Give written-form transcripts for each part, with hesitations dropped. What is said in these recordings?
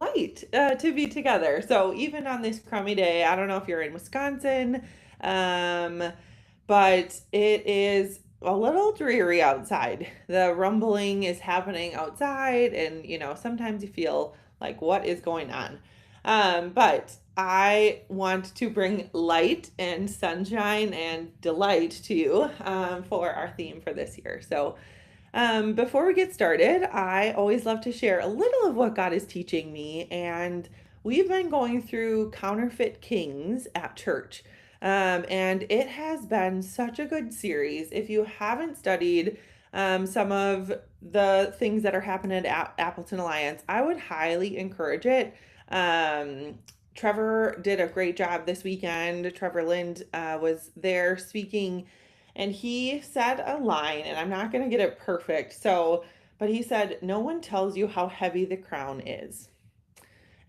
light to be together. So even on this crummy day, I don't know if you're in Wisconsin, um, but it is a little dreary outside. The rumbling is happening outside, and sometimes you feel like, what is going on? But I want to bring light and sunshine and delight to you for our theme for this year. So, before we get started, I always love to share a little of what God is teaching me. And we've been going through Counterfeit Kings at church. And it has been such a good series. If you haven't studied some of the things that are happening at Appleton Alliance, I would highly encourage it. Trevor did a great job this weekend. Trevor Lind was there speaking, and he said a line, and I'm not going to get it perfect. So, but he said, "No one tells you how heavy the crown is."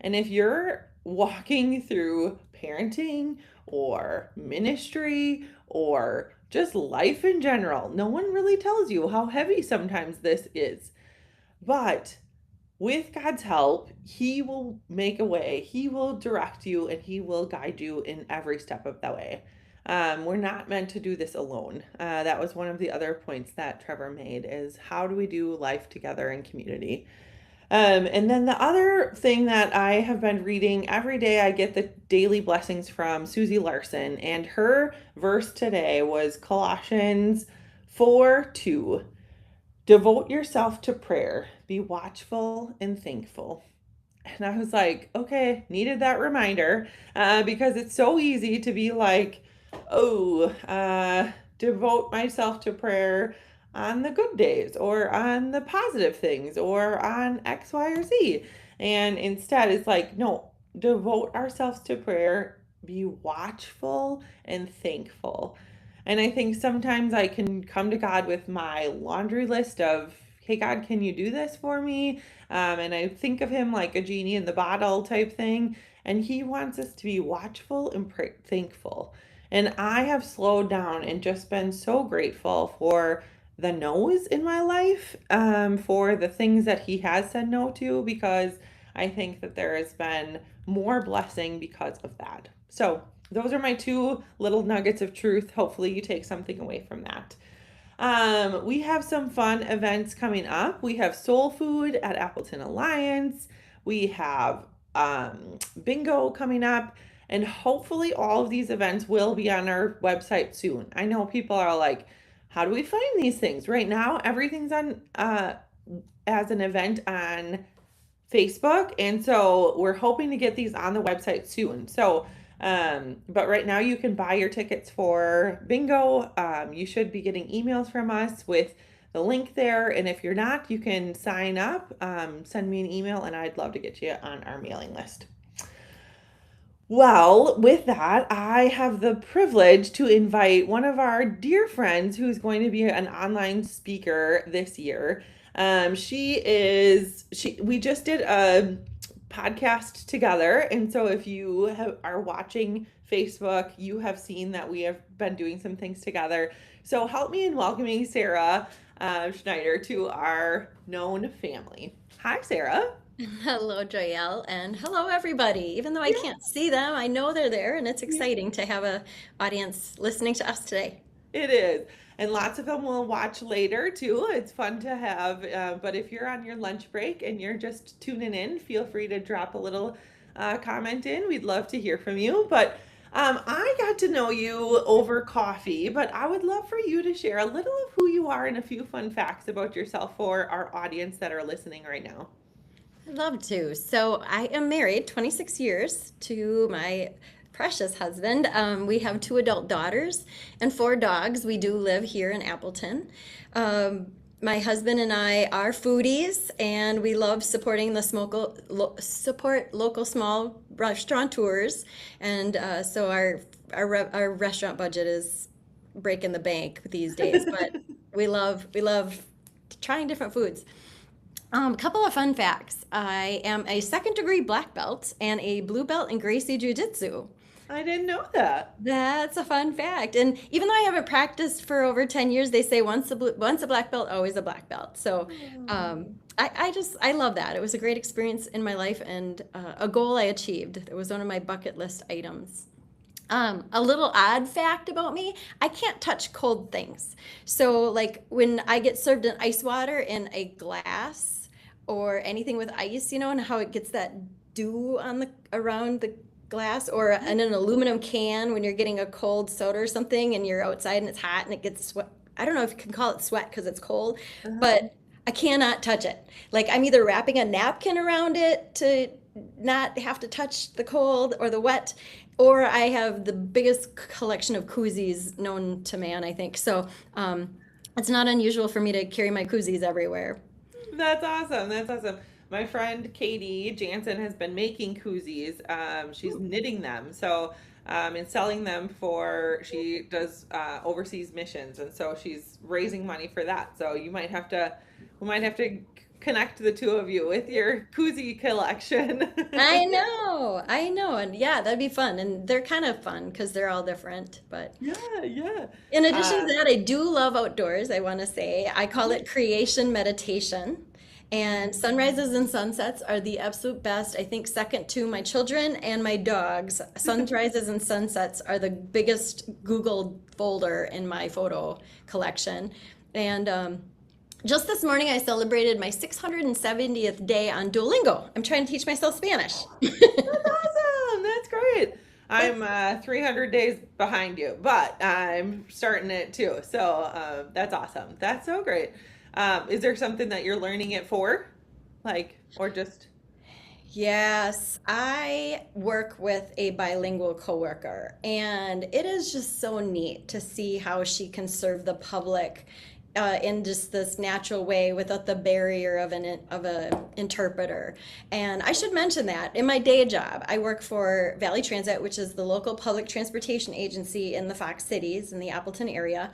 And if you're walking through parenting or ministry or just life in general, no one really tells you how heavy sometimes this is. But with God's help, He will make a way, He will direct you, and He will guide you in every step of the way. We're not meant to do this alone. That was one of the other points that Trevor made is how do we do life together in community? And then the other thing that I have been reading every day, I get the daily blessings from Susie Larson, and her verse today was Colossians 4:2. Devote yourself to prayer, be watchful and thankful. And I was like, okay, needed that reminder because it's so easy to be like, oh, devote myself to prayer on the good days or on the positive things or on X, Y, or Z. And instead, it's like, no, devote ourselves to prayer, be watchful and thankful. And I think sometimes I can come to God with my laundry list of, hey, God, can you do this for me? And I think of him like a genie in the bottle type thing. And he wants us to be watchful and thankful. And I have slowed down and just been so grateful for the no's in my life, for the things that he has said no to, because I think that there has been more blessing because of that. So, those are my two little nuggets of truth. Hopefully, you take something away from that. We have some fun events coming up. We have Soul Food at Appleton Alliance. We have bingo coming up. And hopefully, all of these events will be on our website soon. I know people are like, how do we find these things? Right now, everything's on as an event on Facebook. And so we're hoping to get these on the website soon. So, but right now you can buy your tickets for bingo. You should be getting emails from us with the link there. And if you're not, you can sign up, send me an email, and I'd love to get you on our mailing list. Well, with that, I have the privilege to invite one of our dear friends who's going to be an online speaker this year. We just did a podcast together. And so if you are watching Facebook, you have seen that we have been doing some things together. So help me in welcoming Sarah Schneider to our known family. Hi, Sarah. Hello, Joelle, and hello, everybody. Even though I Yeah, can't see them, I know they're there, and it's yeah. exciting to have a audience listening to us today. It is. And lots of them will watch later too. It's fun to have. But if you're on your lunch break and you're just tuning in, feel free to drop a little comment in. We'd love to hear from you. But I got to know you over coffee, but I would love for you to share a little of who you are and a few fun facts about yourself for our audience that are listening right now. I'd love to. So, I am married 26 years to my precious husband. We have two adult daughters and four dogs. We do live here in Appleton. My husband and I are foodies, and we love supporting the support local small restaurateurs. And so our restaurant budget is breaking the bank these days. But we love trying different foods. A couple of fun facts. I am a second degree black belt and a blue belt in Gracie Jiu Jitsu. I didn't know that. That's a fun fact. And even though I haven't practiced for over 10 years, they say once a black belt, always a black belt. So Oh. I love that. It was a great experience in my life and a goal I achieved. It was one of my bucket list items. A little odd fact about me, I can't touch cold things. So, like when I get served an ice water in a glass or anything with ice, and how it gets that dew on the around the glass, or in an aluminum can when you're getting a cold soda or something and you're outside and it's hot and it gets sweat. I don't know if you can call it sweat because it's cold, Uh-huh. but I cannot touch it. Like I'm either wrapping a napkin around it to not have to touch the cold or the wet, or I have the biggest collection of koozies known to man, I think. So it's not unusual for me to carry my koozies everywhere. That's awesome. That's awesome. My friend Katie Jansen has been making koozies. She's knitting them. So, and selling them she does overseas missions. And so she's raising money for that. So we might have to connect the two of you with your koozie collection. I know, and yeah, that'd be fun. And they're kind of fun because they're all different. But Yeah, yeah. in addition to Uh, that, I do love outdoors, I want to say. I call it creation meditation. And sunrises and sunsets are the absolute best. I think second to my children and my dogs. Sunrises and sunsets are the biggest Google folder in my photo collection. And just this morning, I celebrated my 670th day on Duolingo. I'm trying to teach myself Spanish. That's awesome. That's great. I'm It's 300 days behind you, but I'm starting it too. So that's awesome. That's so great. Is there something that you're learning it for? Like, or just, Yes, I work with a bilingual coworker, and it is just so neat to see how she can serve the public in just this natural way without the barrier of a interpreter. And I should mention that in my day job, I work for Valley Transit, which is the local public transportation agency in the Fox Cities in the Appleton area.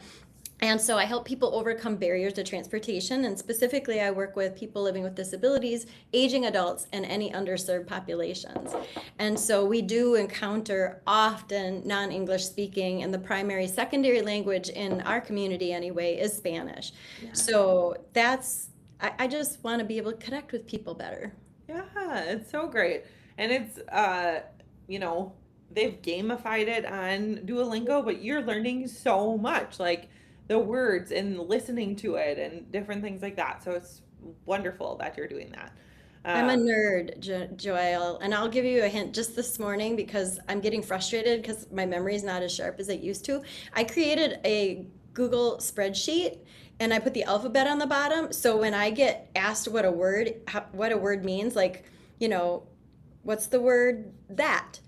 And so I help people overcome barriers to transportation, and specifically, I work with people living with disabilities, aging adults, and any underserved populations. And so we do encounter often non English speaking, and the primary, secondary language in our community, anyway, is Spanish. yeah. So I just want to be able to connect with people better. Yeah, it's so great. And it's you know, they've gamified it on Duolingo, but you're learning so much, like the words and listening to it and different things like that. So it's wonderful that you're doing that. I'm a Um, nerd, Joelle, and I'll give you a hint just this morning because I'm getting frustrated because my memory is not as sharp as it used to. I created a Google spreadsheet and I put the alphabet on the bottom. So when I get asked what a word means, like, you know, what's the word that?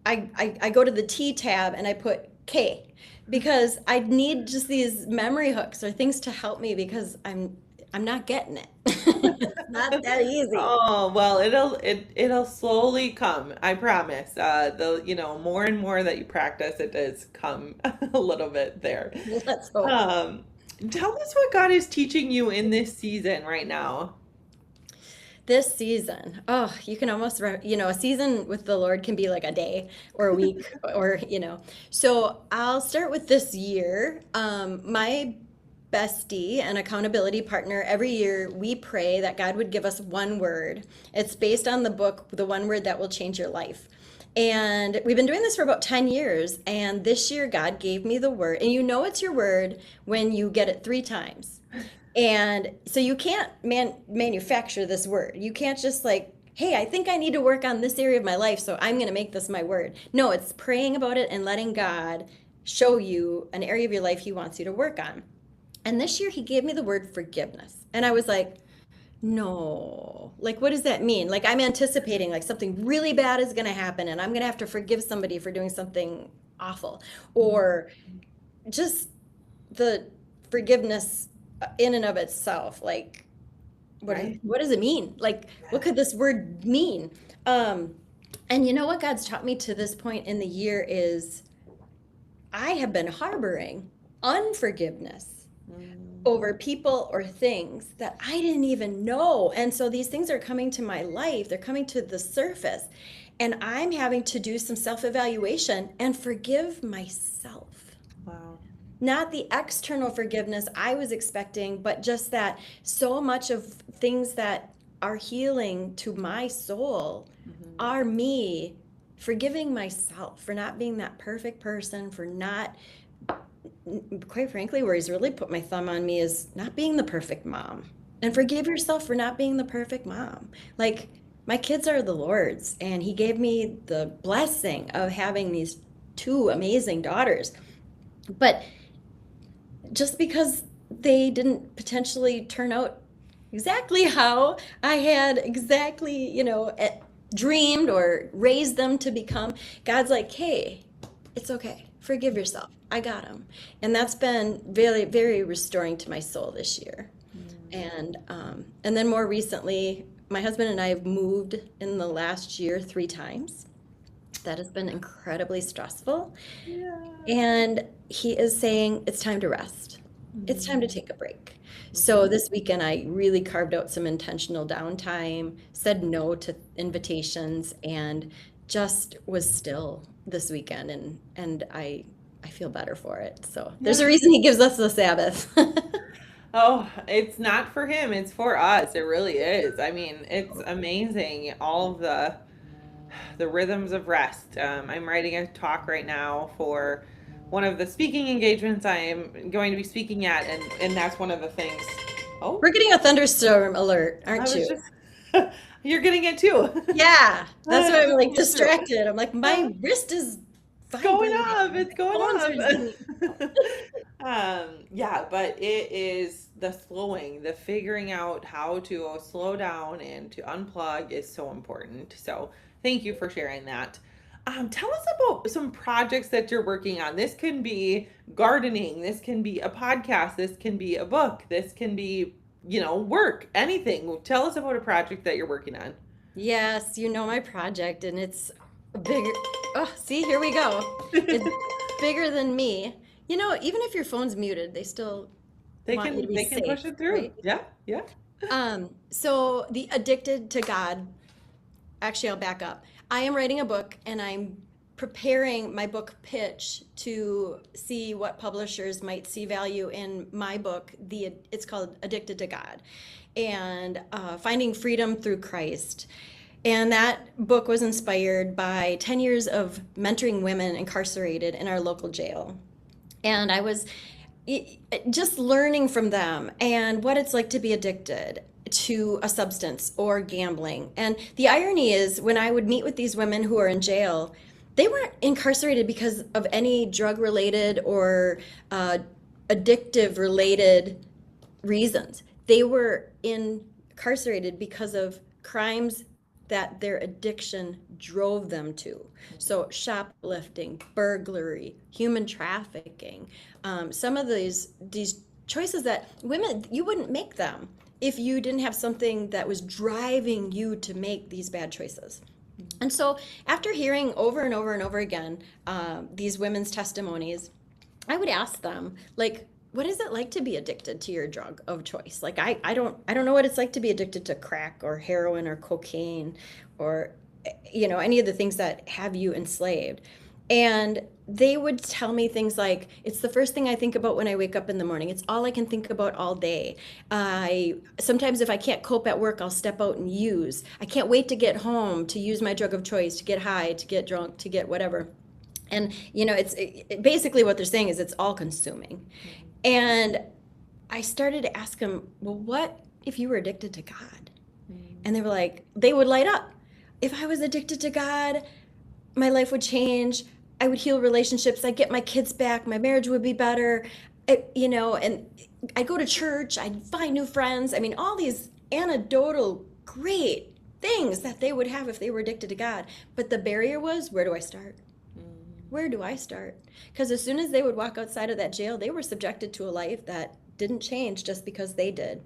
I go to the T tab and I put K because I need just these memory hooks or things to help me because I'm not getting it. It's not that easy. oh, well, it'll slowly come. I promise. More and more that you practice, it does come a little bit there. Let's hope. Um, Tell us what God is teaching you in this season right now. This season, oh, you can almost, a season with the Lord can be like a day or a week or. So I'll start with this year. My bestie and accountability partner, every year we pray that God would give us one word. It's based on the book, The One Word That Will Change Your Life. And we've been doing this for about 10 years. And this year, God gave me the word. And you know it's your word when you get it 3 times. And so you can't manufacture this word. You can't just like, hey, I think I need to work on this area of my life, so I'm going to make this my word. No, it's praying about it and letting God show you an area of your life He wants you to work on. And this year, He gave me the word forgiveness. And I was like, no, like, what does that mean? Like, I'm anticipating like something really bad is going to happen and I'm going to have to forgive somebody for doing something awful. Or just the forgiveness in and of itself, like Right? what does it mean, like what could this word mean? And you know what God's taught me to this point in the year is I have been harboring unforgiveness over people or things that I didn't even know. And so these things are coming to my life, they're coming to the surface, and I'm having to do some self-evaluation and forgive myself. Wow. Not the external forgiveness I was expecting, but just that so much of things that are healing to my soul are me forgiving myself for not being that perfect person, for not, quite frankly, where he's really put my thumb on me is not being the perfect mom. And forgive yourself for not being the perfect mom. Like, my kids are the Lord's, and He gave me the blessing of having these two amazing daughters. But just because they didn't potentially turn out exactly how I had exactly, dreamed or raised them to become, God's like, hey, it's okay. Forgive yourself. I got them. And that's been very, very restoring to my soul this year. And then more recently, my husband and I have moved in the last year 3 times. That has been incredibly stressful. Yeah. And he is saying it's time to rest. It's time to take a break. So this weekend, I really carved out some intentional downtime, said no to invitations, and just was still this weekend. And I feel better for it. So there's a reason He gives us the Sabbath. Oh, it's not for him, it's for us. It really is. I mean, it's amazing all of the rhythms of rest. I'm writing a talk right now for one of the speaking engagements I am going to be speaking at, and that's one of the things. Oh, We're getting a thunderstorm alert, I aren't was you? just you're getting it too. Yeah, that's why I'm like It's true. distracted. I'm like, my wrist is Going vibrating. up. It's My going bones are zinging. up. Yeah, but it is the slowing, the figuring out how to slow down and to unplug is so important. So thank you for sharing that. Tell us about some projects that you're working on. This can be gardening, this can be a podcast, this can be a book, this can be, work, anything. Tell us about a project that you're working on. Yes, you know my project, and it's bigger. Oh, see, here we go. It's bigger than me. Even if your phone's muted, they still They want you to can be they can push safe, it through. right? Yeah, yeah. So the Addicted to God, actually, I'll back up. I am writing a book, and I'm preparing my book pitch to see what publishers might see value in my book. It's called Addicted to God, and finding freedom through Christ. And that book was inspired by 10 years of mentoring women incarcerated in our local jail. And I was just learning from them and what it's like to be addicted to a substance or gambling. And the irony is, when I would meet with these women who are in jail, they weren't incarcerated because of any drug related or addictive related reasons. They were incarcerated because of crimes that their addiction drove them to. So shoplifting, burglary, human trafficking, some of these choices that women, you wouldn't make them if you didn't have something that was driving you to make these bad choices. And so after hearing over and over and over again these women's testimonies, I would ask them, like, what is it like to be addicted to your drug of choice? Like, I don't know what it's like to be addicted to crack or heroin or cocaine or any of the things that have you enslaved. And they would tell me things like, it's the first thing I think about when I wake up in the morning. It's all I can think about all day. I sometimes, if I can't cope at work, I'll step out and use. I can't wait to get home to use my drug of choice, to get high, to get drunk, to get whatever. And basically what they're saying is it's all consuming. And I started to ask them, well, what if you were addicted to God? And they were like, they would light up. If I was addicted to God, my life would change. I would heal relationships. I'd get my kids back. My marriage would be better. And I'd go to church. I'd find new friends. I mean, all these anecdotal great things that they would have if they were addicted to God. But the barrier was, where do I start? Where do I start? Because as soon as they would walk outside of that jail, they were subjected to a life that didn't change just because they did.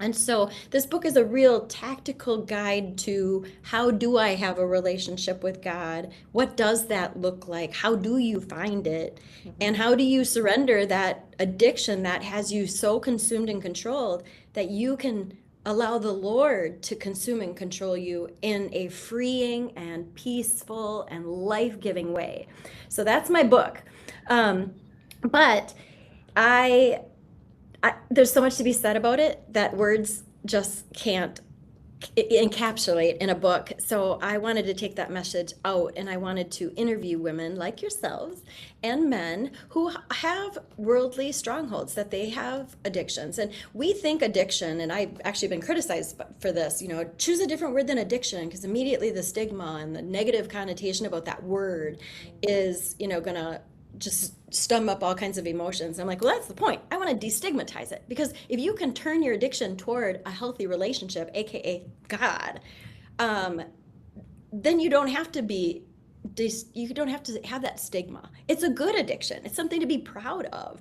And so this book is a real tactical guide to how do I have a relationship with God? What does that look like? How do you find it? And Mhm. how do you surrender that addiction that has you so consumed and controlled that you can allow the Lord to consume and control you in a freeing and peaceful and life-giving way? So that's my book. But I there's so much to be said about it that words just can't encapsulate in a book. So I wanted to take that message out and I wanted to interview women like yourselves and men who have worldly strongholds, that they have addictions. And we think addiction, and I've actually been criticized for this, choose a different word than addiction, because immediately the stigma and the negative connotation about that word is, going to just stum up all kinds of emotions. I'm like, well, that's the point. I want to destigmatize it, because if you can turn your addiction toward a healthy relationship, aka God, um, then you don't have to be you don't have to have that stigma. It's a good addiction. It's something to be proud of.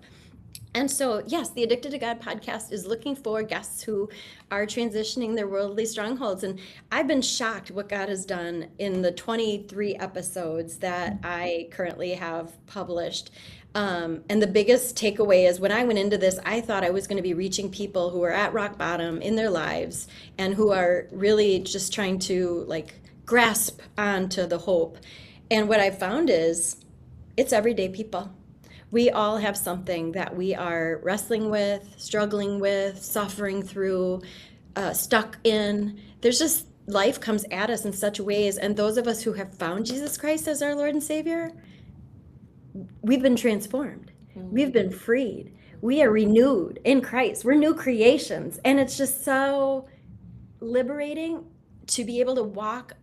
And so, yes, the Addicted to God podcast is looking for guests who are transitioning their worldly strongholds. And I've been shocked what God has done in the 23 episodes that I currently have published. And the biggest takeaway is, when I went into this, I thought I was going to be reaching people who are at rock bottom in their lives and who are really just trying to grasp onto the hope. And what I found is it's everyday people. We all have something that we are wrestling with, struggling with, suffering through, stuck in. There's just, life comes at us in such ways. And those of us who have found Jesus Christ as our Lord and Savior, we've been transformed. We've been freed. We are renewed in Christ. We're new creations. And it's just so liberating to be able to walk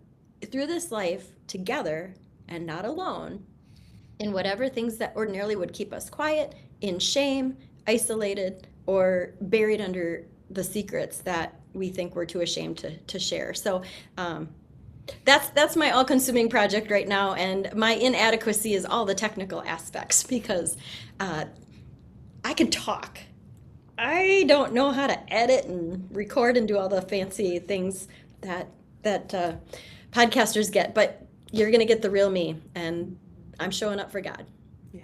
through this life together and not alone in whatever things that ordinarily would keep us quiet, in shame, isolated, or buried under the secrets that we think we're too ashamed to share. So that's my all-consuming project right now, and my inadequacy is all the technical aspects, because I can talk. I don't know how to edit and record and do all the fancy things that podcasters get, but you're gonna get the real me, and I'm showing up for God. Yeah.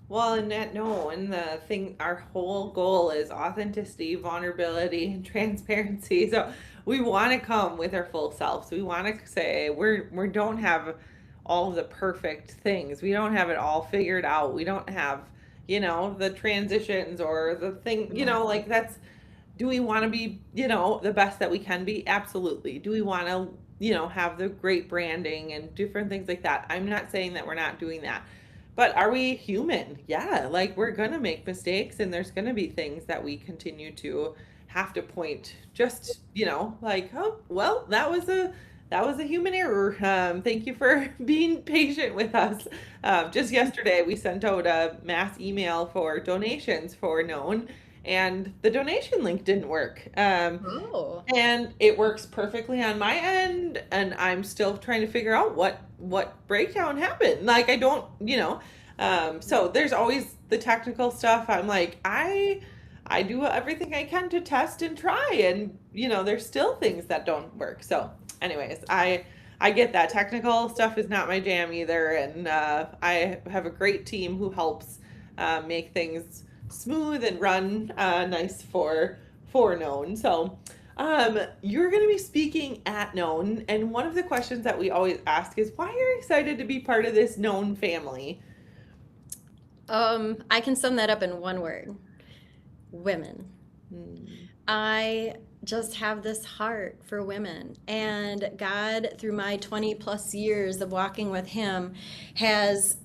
Well, and that, no, and the thing, our whole goal is authenticity, vulnerability, and transparency. So we want to come with our full selves. We want to say we don't have all of the perfect things. We don't have it all figured out. We don't have, the transitions or the thing, like that's, do we want to be, the best that we can be? Absolutely. Do we want to, have the great branding and different things like that? I'm not saying that we're not doing that. But are we human? Yeah, like we're going to make mistakes and there's going to be things that we continue to have to point just, like, oh, well, that was a human error. Thank you for being patient with us. Just yesterday, we sent out a mass email for donations for Known, and the donation link didn't work. Oh. And it works perfectly on my end, and I'm still trying to figure out what breakdown happened. Like I don't, so there's always the technical stuff. I'm like, I do everything I can to test and try, and there's still things that don't work. So anyways, I get that technical stuff is not my jam either, and I have a great team who helps make things smooth and run nice for Known. So you're going to be speaking at Known, and one of the questions that we always ask is, why are you excited to be part of this Known family? I can sum that up in one word: women. Hmm. I just have this heart for women. And God, through my 20 plus years of walking with Him, has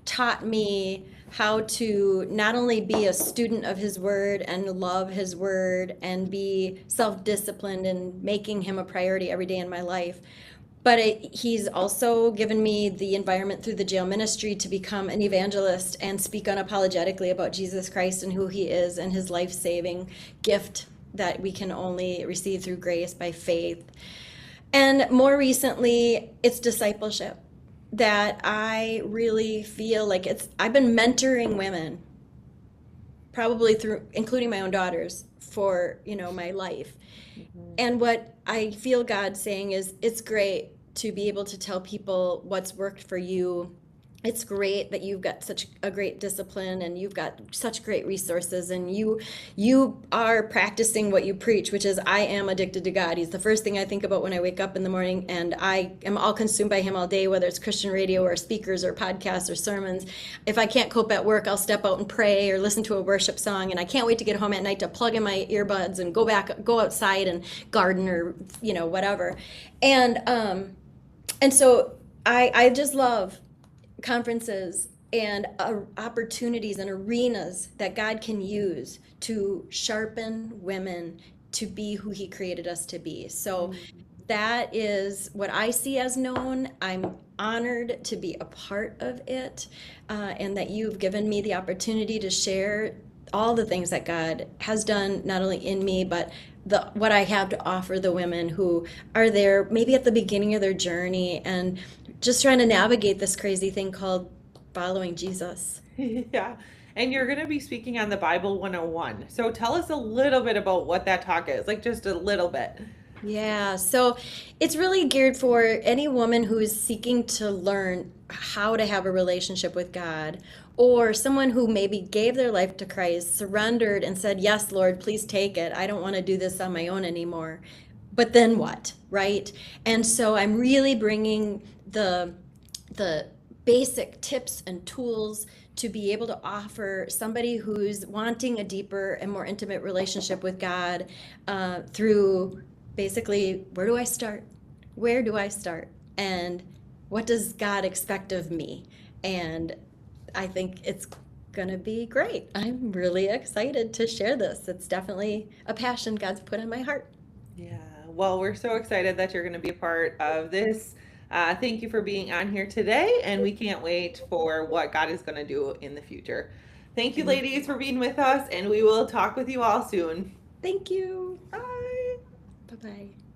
taught me how to not only be a student of His Word and love His Word and be self disciplined and making Him a priority every day in my life, but He's also given me the environment through the jail ministry to become an evangelist and speak unapologetically about Jesus Christ and who He is and His life saving gift that we can only receive through grace by faith. And more recently, it's discipleship that I really feel like I've been mentoring women probably through including my own daughters for, my life. Mhm. And what I feel God saying is it's great to be able to tell people what's worked for you. It's great that you've got such a great discipline and you've got such great resources, and you are practicing what you preach, which is I am addicted to God. He's the first thing I think about when I wake up in the morning, and I am all consumed by him all day, whether it's Christian radio or speakers or podcasts or sermons. If I can't cope at work, I'll step out and pray or listen to a worship song, and I can't wait to get home at night to plug in my earbuds and go outside and garden or whatever. And so I just love conferences and opportunities and arenas that God can use to sharpen women to be who he created us to be. So that is what I see as known. I'm honored to be a part of it, and that you've given me the opportunity to share all the things that God has done, not only in me, but what I have to offer the women who are there maybe at the beginning of their journey and just trying to navigate this crazy thing called following Jesus. Yeah. And you're going to be speaking on the Bible 101. So tell us a little bit about what that talk is, like just a little bit. Yeah, so it's really geared for any woman who is seeking to learn how to have a relationship with God, or someone who maybe gave their life to Christ, surrendered, and said, "Yes, Lord, please take it. I don't want to do this on my own anymore." But then what, right? And so I'm really bringing the basic tips and tools to be able to offer somebody who's wanting a deeper and more intimate relationship with God, through basically, where do I start? Where do I start? And what does God expect of me? And I think it's going to be great. I'm really excited to share this. It's definitely a passion God's put on my heart. Yeah. Well, we're so excited that you're going to be a part of this. Thank you for being on here today, and we can't wait for what God is going to do in the future. Thank you, ladies, for being with us, and we will talk with you all soon. Thank you. Bye. Bye-bye.